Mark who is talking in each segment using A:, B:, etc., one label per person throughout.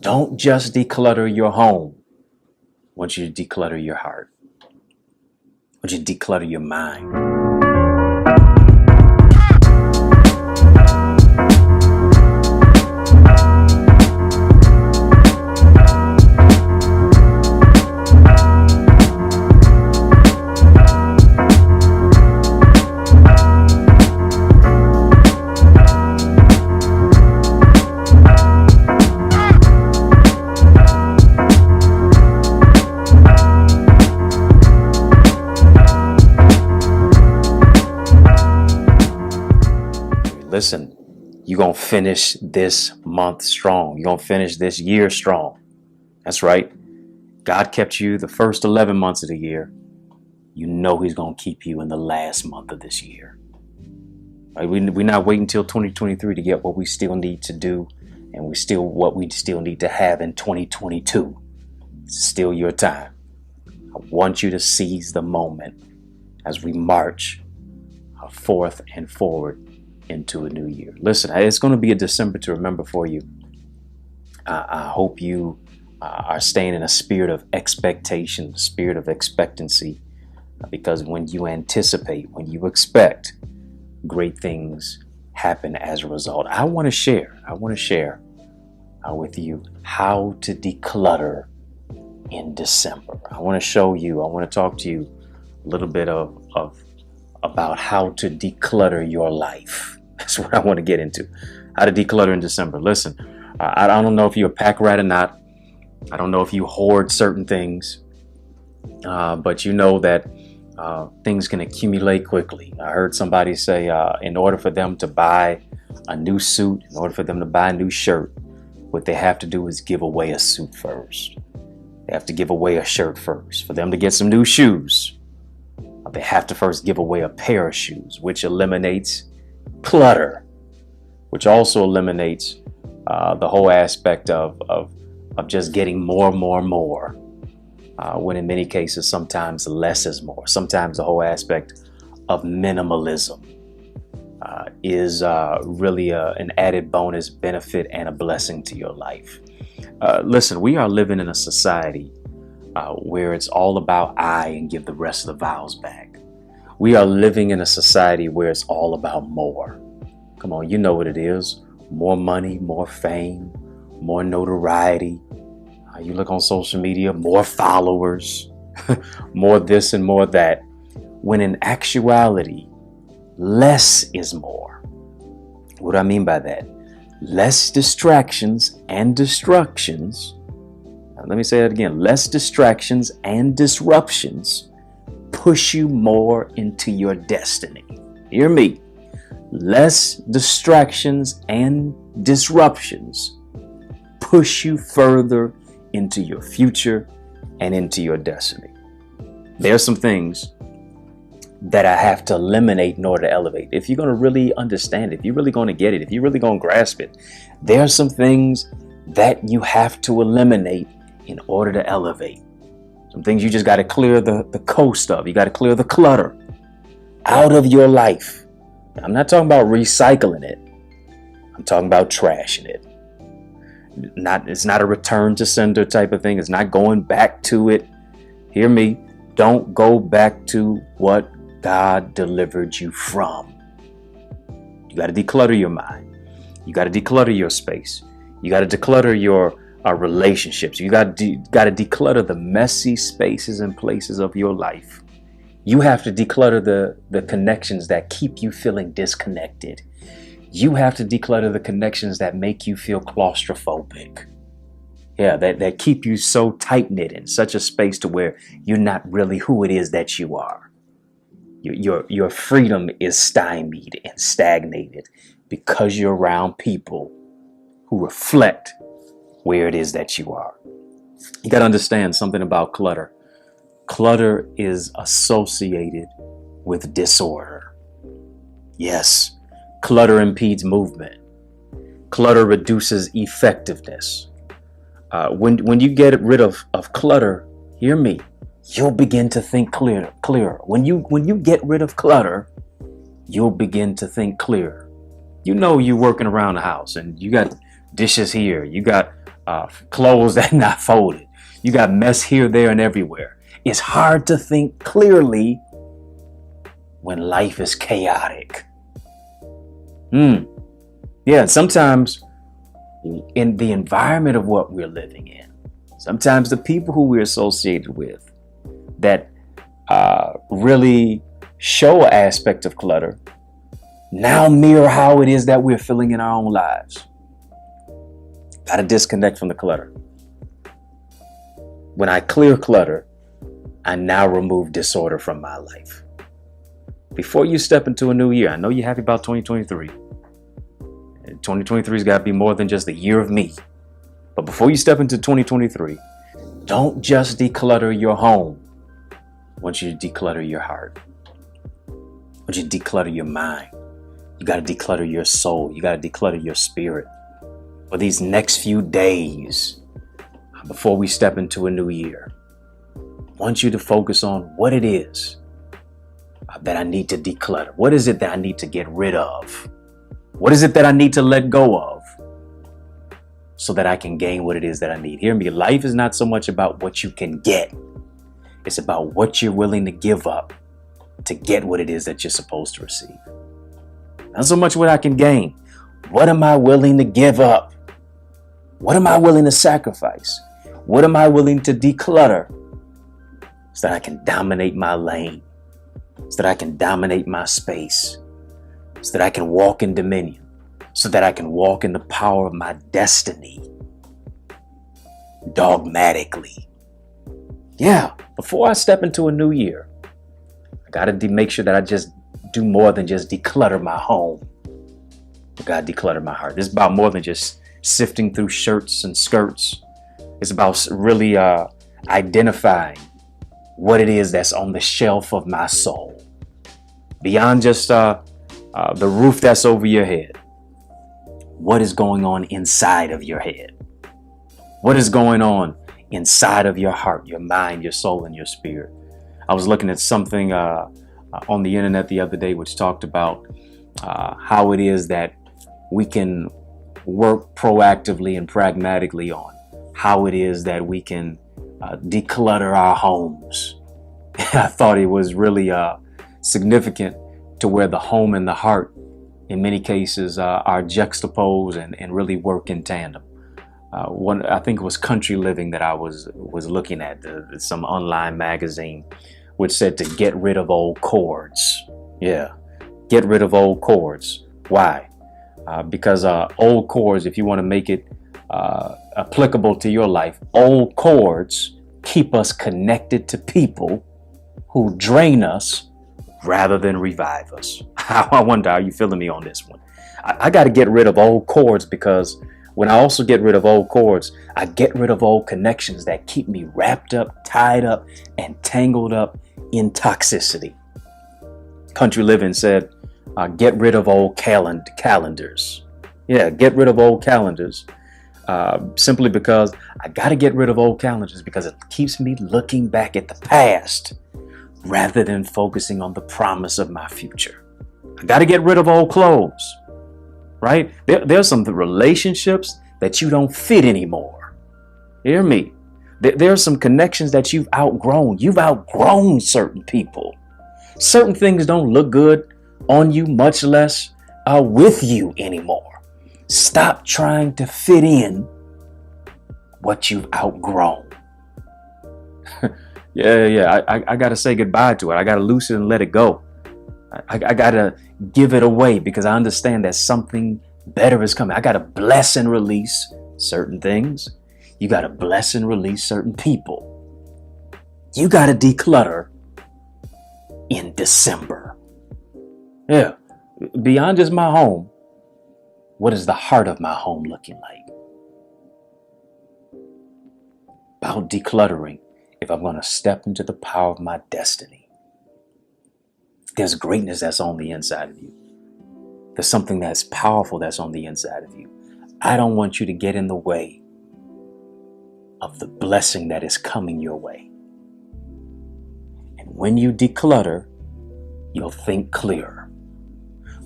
A: Don't just declutter your home. I want you to declutter your heart. I want you to declutter your mind. Listen, you're going to finish this month strong. You're going to finish this year strong. That's right. God kept you the first 11 months of the year. You know he's going to keep you in the last month of this year. Right? We're not waiting until 2023 to get what we still need to do and what we still need to have in 2022. It's still your time. I want you to seize the moment as we march forth and forward into a new year. Listen, it's going to be a December to remember for you. I hope you are staying in a spirit of expectation, spirit of expectancy, because when you anticipate, when you expect, great things happen as a result. I want to share with you how to declutter in December. I want to talk to you a little bit about how to declutter your life. That's what I want to get into. How to declutter in December. Listen, I don't know if you're a pack rat or not. I don't know if you hoard certain things, but you know that things can accumulate quickly. I heard somebody say in order for them to buy a new suit, in order for them to buy a new shirt, what they have to do is give away a suit first. They have to give away a shirt first. For them to get some new shoes, they have to first give away a pair of shoes, which eliminates clutter, which also eliminates the whole aspect of just getting more, when in many cases, sometimes less is more. Sometimes the whole aspect of minimalism is really an added bonus benefit and a blessing to your life. Listen, we are living in a society where it's all about I and give the rest of the vowels back. We are living in a society where it's all about more. Come on, you know what it is. More money, more fame, more notoriety. You look on social media, more followers, more this and more that. When in actuality, less is more. What do I mean by that? Less distractions and disruptions. Now, let me say that again. Less distractions and disruptions push you more into your destiny. Hear me. Less distractions and disruptions push you further into your future and into your destiny. There are some things that I have to eliminate in order to elevate. If you're going to really understand it, if you're really going to get it, if you're really going to grasp it, there are some things that you have to eliminate in order to elevate. Some things you just got to clear the coast of. You got to clear the clutter out of your life. I'm not talking about recycling it. I'm talking about trashing it. It's not a return to sender type of thing. It's not going back to it. Hear me. Don't go back to what God delivered you from. You got to declutter your mind. You got to declutter your space. You got to declutter your relationships. You got to declutter the messy spaces and places of your life. You have to declutter the connections that keep you feeling disconnected. You have to declutter the connections that make you feel claustrophobic. Yeah, that keep you so tight-knit in such a space to where you're not really who it is that you are. Your freedom is stymied and stagnated because you're around people who reflect where it is that you are. You got to understand something about clutter. Clutter is associated with disorder. Yes, clutter impedes movement. Clutter reduces effectiveness. When you get rid of clutter, hear me, you'll begin to think clearer. When you get rid of clutter, you'll begin to think clearer. You know you're working around the house and you got dishes here, you got clothes that not folded. You got mess here, there, and everywhere. It's hard to think clearly when life is chaotic. Yeah, sometimes in the environment of what we're living in, sometimes the people who we're associated with that really show an aspect of clutter now mirror how it is that we're feeling in our own lives. Got to disconnect from the clutter. When I clear clutter, I now remove disorder from my life. Before you step into a new year, I know you're happy about 2023. 2023 has got to be more than just a year of me. But before you step into 2023, don't just declutter your home. I want you to declutter your heart. I want you to declutter your mind. You got to declutter your soul. You got to declutter your spirit. For these next few days, before we step into a new year, I want you to focus on what it is that I need to declutter. What is it that I need to get rid of? What is it that I need to let go of so that I can gain what it is that I need? Hear me, life is not so much about what you can get. It's about what you're willing to give up to get what it is that you're supposed to receive. Not so much what I can gain. What am I willing to give up? What am I willing to sacrifice? What am I willing to declutter so that I can dominate my lane, so that I can dominate my space, so that I can walk in dominion, so that I can walk in the power of my destiny dogmatically? Yeah, before I step into a new year, I got to make sure that I just do more than just declutter my home. I got to declutter my heart. It's about more than just sifting through shirts and skirts. It's about really identifying what it is that's on the shelf of my soul. Beyond just the roof that's over your head. What is going on inside of your head? What is going on inside of your heart, your mind, your soul, and your spirit? I was looking at something on the internet the other day, which talked about how it is that we can work proactively and pragmatically on how it is that we can declutter our homes. I thought it was really significant to where the home and the heart, in many cases, are juxtaposed and really work in tandem. I think it was Country Living that I was looking at, some online magazine, which said to get rid of old cords. Yeah, get rid of old cords. Why? Because old cords, if you want to make it applicable to your life, old cords keep us connected to people who drain us rather than revive us. I wonder, are you feeling me on this one? I got to get rid of old cords, because when I also get rid of old cords, I get rid of old connections that keep me wrapped up, tied up, and tangled up in toxicity. Country Living said, get rid of old calendars. Yeah, get rid of old calendars. Simply because I got to get rid of old calendars, because it keeps me looking back at the past rather than focusing on the promise of my future. I got to get rid of old clothes, right? There's some relationships that you don't fit anymore. Hear me. There's some connections that you've outgrown. You've outgrown certain people. Certain things don't look good on you, much less with you anymore. Stop trying to fit in what you've outgrown. Yeah. I got to say goodbye to it. I got to loosen and let it go. I got to give it away, because I understand that something better is coming. I got to bless and release certain things. You got to bless and release certain people. You got to declutter in December. Yeah. Beyond just my home, what is the heart of my home looking like? About decluttering if I'm going to step into the power of my destiny. There's greatness that's on the inside of you. There's something that's powerful that's on the inside of you. I don't want you to get in the way of the blessing that is coming your way. And when you declutter, you'll think clearer.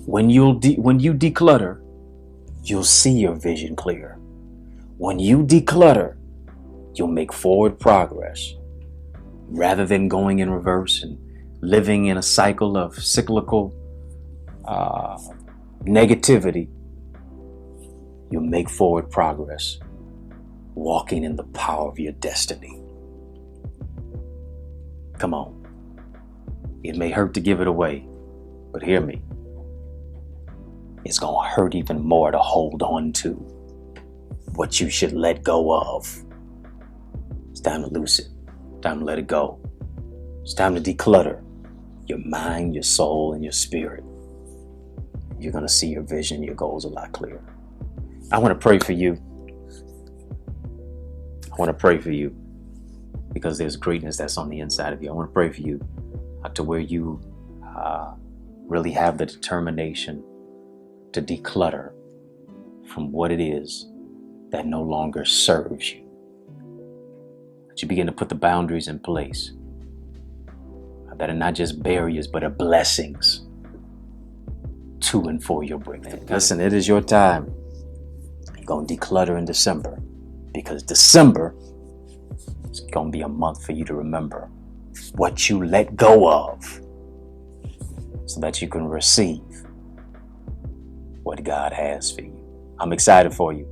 A: When you declutter, you'll see your vision clearer. When you declutter, you'll make forward progress rather than going in reverse and living in a cycle of cyclical negativity. You'll make forward progress, walking in the power of your destiny. Come on. It may hurt to give it away, but hear me. It's going to hurt even more to hold on to what you should let go of. It's time to loose it. Time to let it go. It's time to declutter your mind, your soul, and your spirit. You're going to see your vision, your goals a lot clearer. I want to pray for you. I want to pray for you because there's greatness that's on the inside of you. I want to pray for you to where you really have the determination to declutter from what it is that no longer serves you. That you begin to put the boundaries in place that are not just barriers, but are blessings to and for your breakthrough. Listen, it is your time. You're going to declutter in December because December is going to be a month for you to remember what you let go of so that you can receive what God has for you. I'm excited for you.